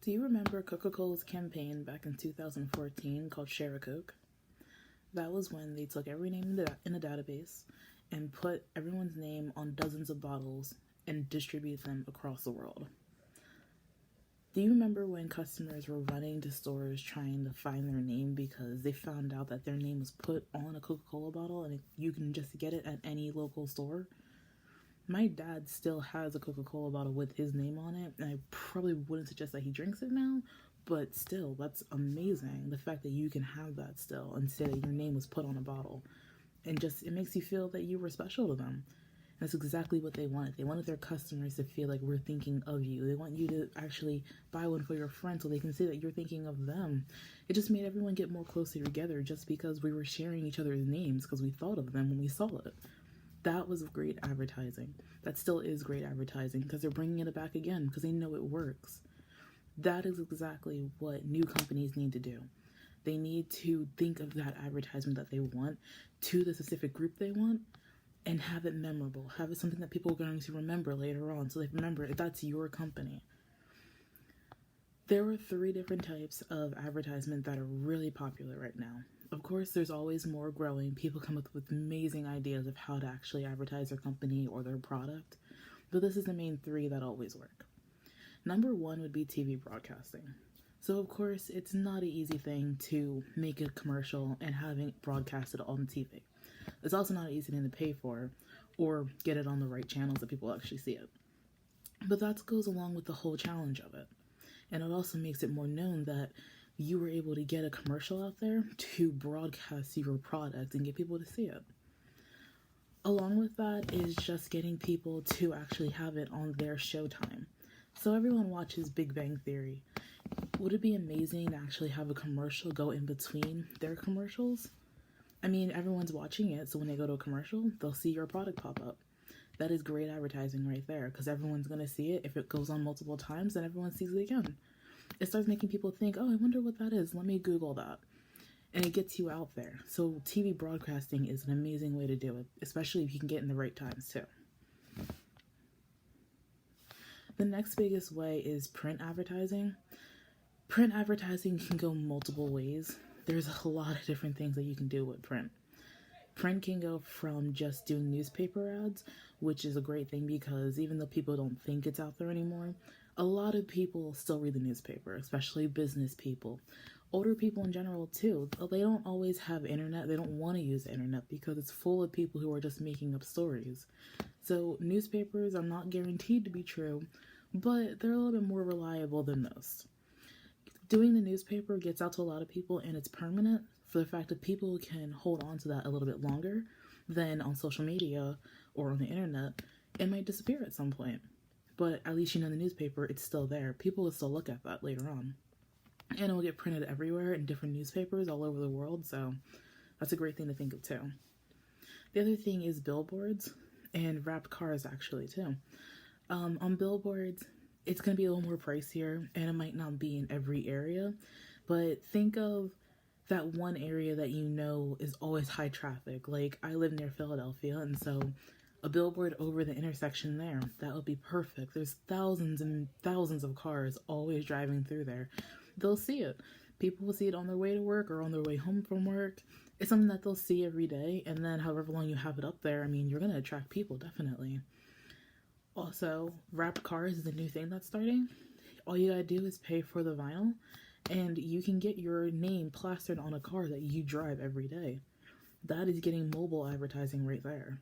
Do you remember Coca-Cola's campaign back in 2014 called Share a Coke? That was when they took every name in the database and put everyone's name on dozens of bottles and distribute them across the world. Do you remember when customers were running to stores trying to find their name because they found out that their name was put on a Coca-Cola bottle and you can just get it at any local store? My dad still has a Coca-Cola bottle with his name on it, and I probably wouldn't suggest that he drinks it now, but still, that's amazing. The fact that you can have that still and say that your name was put on a bottle. And just, it makes you feel that you were special to them. That's exactly what they wanted. They wanted their customers to feel like we're thinking of you. They want you to actually buy one for your friends so they can say that you're thinking of them. It just made everyone get more closely together just because we were sharing each other's names because we thought of them when we saw it. That was great advertising. That still is great advertising because they're bringing it back again because they know it works. That is exactly what new companies need to do. They need to think of that advertisement that they want to the specific group they want and have it memorable. Have it something that people are going to remember later on so they remember that's your company. There are 3 different types of advertisement that are really popular right now. Of course, there's always more growing. People come up with amazing ideas of how to actually advertise their company or their product, but this is the main 3 that always work. Number 1 would be TV broadcasting. So of course, it's not an easy thing to make a commercial and having it broadcasted on TV. It's also not an easy thing to pay for or get it on the right channels that people actually see it. But that goes along with the whole challenge of it. And it also makes it more known that you were able to get a commercial out there to broadcast your product and get people to see it. Along with that is just getting people to actually have it on their showtime. So everyone watches Big Bang Theory. Would it be amazing to actually have a commercial go in between their commercials? I mean, everyone's watching it, so when they go to a commercial, they'll see your product pop up. That is great advertising right there, because everyone's going to see it. If it goes on multiple times, then everyone sees it again. It starts making people think, oh, I wonder what that is. Let me Google that. And it gets you out there. So TV broadcasting is an amazing way to do it, especially if you can get in the right times too. The next biggest way is print advertising. Print advertising can go multiple ways. There's a lot of different things that you can do with print. Print can go from just doing newspaper ads, which is a great thing because even though people don't think it's out there anymore, a lot of people still read the newspaper, especially business people. Older people in general too. They don't always have internet. They don't want to use the internet because it's full of people who are just making up stories. So newspapers are not guaranteed to be true, but they're a little bit more reliable than most. Doing the newspaper gets out to a lot of people and it's permanent for the fact that people can hold on to that a little bit longer than on social media or on the internet. It might disappear at some point, but at least you know the newspaper, it's still there. People will still look at that later on. And it will get printed everywhere in different newspapers all over the world, so that's a great thing to think of too. The other thing is billboards and wrapped cars actually too. On billboards, it's going to be a little more pricier and it might not be in every area, but think of that one area that you know is always high traffic. Like I live near Philadelphia, and so a billboard over the intersection there, that would be perfect. There's thousands and thousands of cars always driving through there. They'll see it. People will see it on their way to work or on their way home from work. It's something that they'll see every day, and then however long you have it up there, I mean, you're going to attract people, definitely. Also, wrapped cars is a new thing that's starting. All you gotta do is pay for the vinyl, and you can get your name plastered on a car that you drive every day. That is getting mobile advertising right there.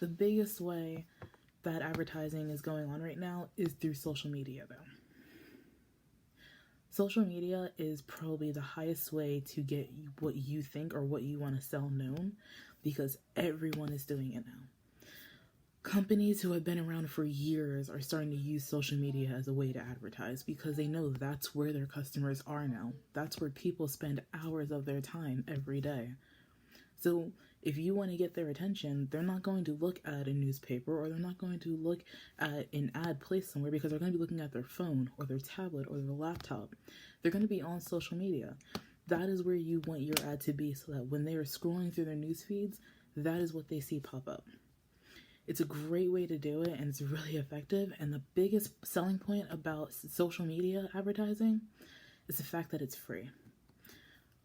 The biggest way that advertising is going on right now is through social media, though. Social media is probably the highest way to get what you think or what you want to sell known because everyone is doing it now. Companies who have been around for years are starting to use social media as a way to advertise because they know that's where their customers are now. That's where people spend hours of their time every day. So if you want to get their attention, they're not going to look at a newspaper or they're not going to look at an ad placed somewhere because they're going to be looking at their phone or their tablet or their laptop. They're going to be on social media. That is where you want your ad to be so that when they are scrolling through their news feeds, that is what they see pop up. It's a great way to do it, and it's really effective. And the biggest selling point about social media advertising is the fact that it's free.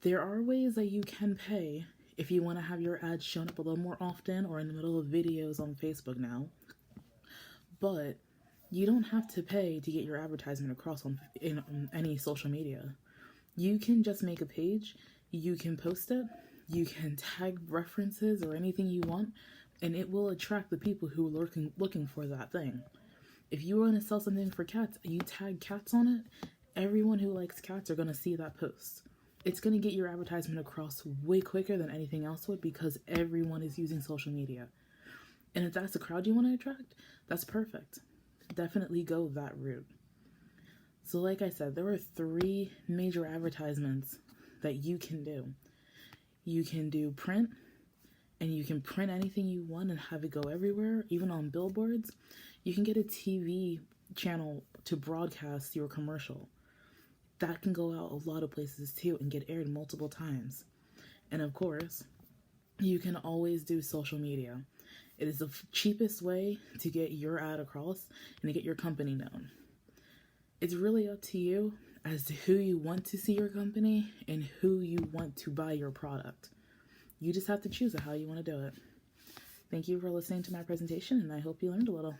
There are ways that you can pay if you want to have your ads shown up a little more often or in the middle of videos on Facebook now. But you don't have to pay to get your advertisement across on any social media. You can just make a page, you can post it, you can tag references or anything you want, and it will attract the people who are looking for that thing. If you want to sell something for cats, you tag cats on it, everyone who likes cats are going to see that post. It's going to get your advertisement across way quicker than anything else would because everyone is using social media. And if that's the crowd you want to attract, that's perfect. Definitely go that route. So like I said, there are 3 major advertisements that you can do. You can do print, and you can print anything you want and have it go everywhere, even on billboards. You can get a TV channel to broadcast your commercial. That can go out a lot of places too and get aired multiple times. And of course, you can always do social media. It is the cheapest way to get your ad across and to get your company known. It's really up to you as to who you want to see your company and who you want to buy your product. You just have to choose how you want to do it. Thank you for listening to my presentation, and I hope you learned a little.